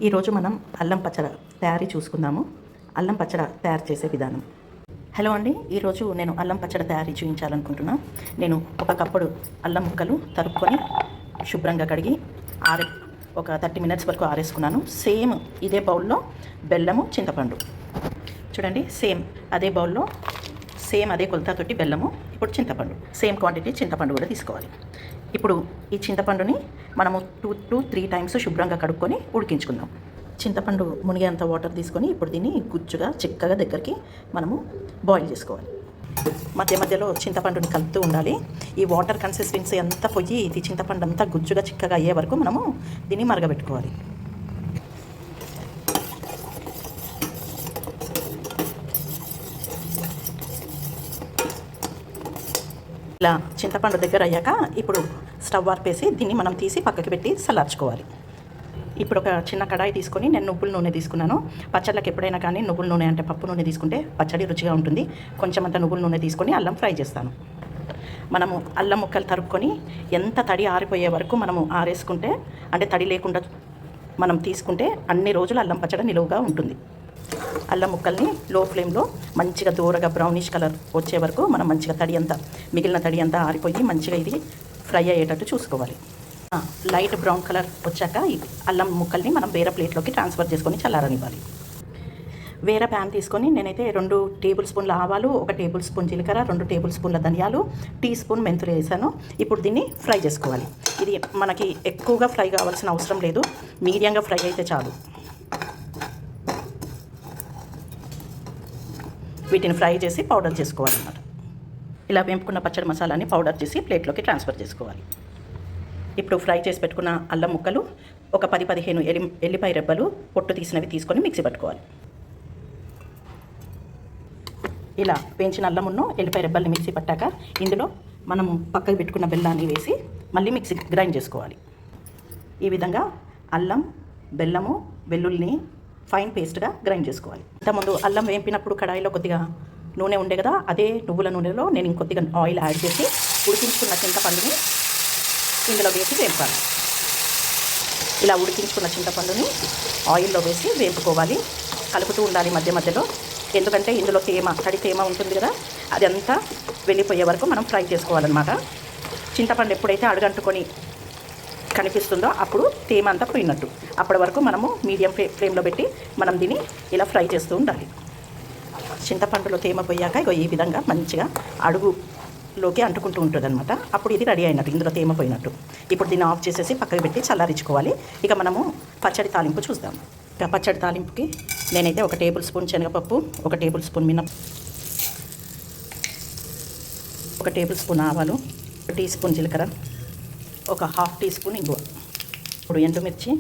ఈరోజు మనం అల్లం పచ్చడి తయారీ చూసుకుందాము. అల్లం పచ్చడి తయారు చేసే విధానం. హలో అండి, ఈరోజు నేను అల్లం పచ్చడి తయారీ చూపించాలనుకుంటున్నా. నేను ఒక కప్పుడు అల్లం ముక్కలు తరుక్కొని శుభ్రంగా కడిగి ఒక 30 మినిట్స్ వరకు ఆరేసుకున్నాను. సేమ్ ఇదే బౌల్లో బెల్లము, చింతపండు చూడండి. సేమ్ అదే బౌల్లో అదే కొలతతోటి బెల్లము, ఇప్పుడు చింతపండు సేమ్ క్వాంటిటీ చింతపండు కూడా తీసుకోవాలి. ఇప్పుడు ఈ చింతపండుని మనము 2 to 3 టైమ్స్ శుభ్రంగా కడుక్కొని ఉడికించుకుందాం. చింతపండు మునిగేంత వాటర్ తీసుకొని ఇప్పుడు దీన్ని గుజ్జుగా చిక్కగా దగ్గరికి మనము బాయిల్ చేసుకోవాలి. మధ్య మధ్యలో చింతపండుని కలుపుతూ ఉండాలి. ఈ వాటర్ కన్సిస్టెన్సీ అంతా పోయి ఇది చింతపండు అంతా గుజ్జుగా చిక్కగా అయ్యే వరకు మనము దీన్ని మరగబెట్టుకోవాలి. ఇలా చింతపండు దగ్గర అయ్యాక ఇప్పుడు స్టవ్ ఆర్పేసి దీన్ని మనం తీసి పక్కకి పెట్టి చల్లార్చుకోవాలి. ఇప్పుడు ఒక చిన్న కడాయి తీసుకొని నేను నువ్వుల నూనె తీసుకున్నాను. పచ్చళ్ళకి ఎప్పుడైనా కానీ నువ్వుల నూనె అంటే పప్పు నూనె తీసుకుంటే పచ్చడి రుచిగా ఉంటుంది. కొంచెం అంత నువ్వుల నూనె తీసుకొని అల్లం ఫ్రై చేస్తాను. మనము అల్లం ముక్కలు తరుక్కొని ఎంత తడి ఆరిపోయే వరకు మనము ఆరేసుకుంటే, అంటే తడి లేకుండా మనం తీసుకుంటే అన్ని రోజులు అల్లం పచ్చడి నిలువుగా ఉంటుంది. అల్లం ముక్కల్ని లో ఫ్లేమ్లో మంచిగా దూరగా బ్రౌనిష్ కలర్ వచ్చే వరకు మనం మంచిగా మిగిలిన తడి అంతా ఆరిపోయి మంచిగా ఇది ఫ్రై అయ్యేటట్టు చూసుకోవాలి. లైట్ బ్రౌన్ కలర్ వచ్చాక ఈ అల్లం ముక్కల్ని మనం వేరే ప్లేట్లోకి ట్రాన్స్ఫర్ చేసుకొని చల్లారనివ్వాలి. వేరే ప్యాన్ తీసుకొని నేనైతే 2 టేబుల్ స్పూన్ల ఆవాలు, 1 టేబుల్ స్పూన్ జీలకర్ర, 2 టేబుల్ స్పూన్ల ధనియాలు, టీ స్పూన్ మెంతులు వేసాను. ఇప్పుడు దీన్ని ఫ్రై చేసుకోవాలి. ఇది మనకి ఎక్కువగా ఫ్రై కావాల్సిన అవసరం లేదు, మీడియంగా ఫ్రై అయితే చాలు. వీటిని ఫ్రై చేసి పౌడర్ చేసుకోవాలన్నమాట. ఇలా వేపుకున్న పచ్చడి మసాలాని పౌడర్ చేసి ప్లేట్లోకి ట్రాన్స్ఫర్ చేసుకోవాలి. ఇప్పుడు ఫ్రై చేసి పెట్టుకున్న అల్లం ముక్కలు, ఒక 10-15 ఎల్లిపాయ రెబ్బలు పొట్టు తీసినవి తీసుకొని మిక్సీ పట్టుకోవాలి. ఇలా వేయించిన అల్లమును ఎల్లిపాయ రెబ్బల్ని మిక్సీ పట్టాక ఇందులో మనము పక్కకు పెట్టుకున్న బెల్లాన్ని వేసి మళ్ళీ మిక్సీ గ్రైండ్ చేసుకోవాలి. ఈ విధంగా అల్లం, బెల్లము, వెల్లుల్లిని ఫైన్ పేస్ట్గా గ్రైండ్ చేసుకోవాలి. ఇంతకుముందు అల్లం వేపినప్పుడు కడాయిలో కొద్దిగా నూనె ఉండే కదా, అదే నువ్వుల నూనెలో నేను ఇంకొద్దిగా ఆయిల్ యాడ్ చేసి ఉడికించుకున్న చింతపండుని ఇందులో వేసి వేపాలి. ఇలా ఉడికించుకున్న చింతపండుని ఆయిల్లో వేసి వేపుకోవాలి. కలుపుతూ ఉండాలి మధ్య మధ్యలో, ఎందుకంటే ఇందులో తడి తేమ ఉంటుంది కదా, అదంతా వెళ్ళిపోయే వరకు మనం ఫ్రై చేసుకోవాలన్నమాట. చింతపండు ఎప్పుడైతే అడుగంటుకొని కనిపిస్తుందో అప్పుడు తేమ అంతా పోయినట్టు. అప్పటి వరకు మనము మీడియం ఫ్లేమ్లో పెట్టి మనం దీన్ని ఇలా ఫ్రై చేస్తూ ఉండాలి. చింతపండులో తేమ పోయాక ఈ విధంగా మంచిగా అడుగులోకి అంటుకుంటూ ఉంటుంది అనమాట. అప్పుడు ఇది రెడీ అయినట్టు, ఇందులో తేమ పోయినట్టు. ఇప్పుడు దీన్ని ఆఫ్ చేసేసి పక్కకు పెట్టి చల్లారించుకోవాలి. ఇక మనము పచ్చడి తాలింపు చూద్దాం. ఇక పచ్చడి తాలింపుకి నేనైతే 1 టేబుల్ స్పూన్ శనగపప్పు, 1 టేబుల్ స్పూన్ మినపప్పు, 1 టేబుల్ స్పూన్ ఆవాలు, 1 టీ స్పూన్ జీలకర్ర, ఒక 1/2 టీ స్పూన్ ఇంగువ, ఇప్పుడు ఎండుమిర్చి,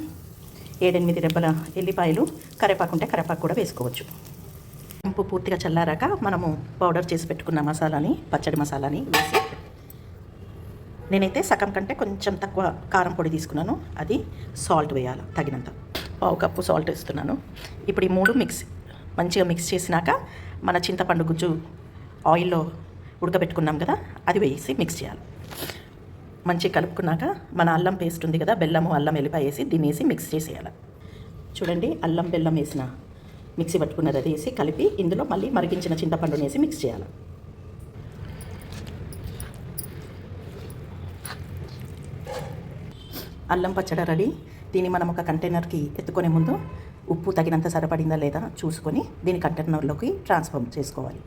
7-8 రెబ్బల ఎల్లిపాయలు, కరివేపాకు ఉంటే కరివేపాకు కూడా వేసుకోవచ్చు. ఉప్పు పూర్తిగా చల్లారాక మనము పౌడర్ చేసి పెట్టుకున్న పచ్చడి మసాలాని వేసి, నేనైతే సగం కంటే కొంచెం తక్కువ కారం పొడి తీసుకున్నాను. అది సాల్ట్ వేయాలి తగినంత, 1/2 కప్పు సాల్ట్ వేస్తున్నాను. ఇప్పుడు ఈ 3 మంచిగా మిక్స్ చేసినాక మన చింతపండు గుజ్జు ఆయిల్లో ఉడకబెట్టుకున్నాం కదా, అది వేసి మిక్స్ చేయాలి. మంచిగా కలుపుకున్నాక మన అల్లం పేస్ట్ ఉంది కదా, బెల్లము, అల్లం, ఎల్లిపాయ వేసి దీన్ని వేసి మిక్స్ చేసేయాలి. చూడండి, అల్లం బెల్లం వేసిన మిక్సీ పట్టుకున్నది అది వేసి కలిపి ఇందులో మళ్ళీ మరిగించిన చింతపండుని వేసి మిక్స్ చేయాలి. అల్లం పచ్చడి రెడీ. దీన్ని మనం ఒక కంటైనర్కి ఎత్తుకునే ముందు ఉప్పు తగినంత సరిపడిందా లేదా చూసుకొని దీని కంటైనర్లోకి ట్రాన్స్ఫర్ చేసుకోవాలి.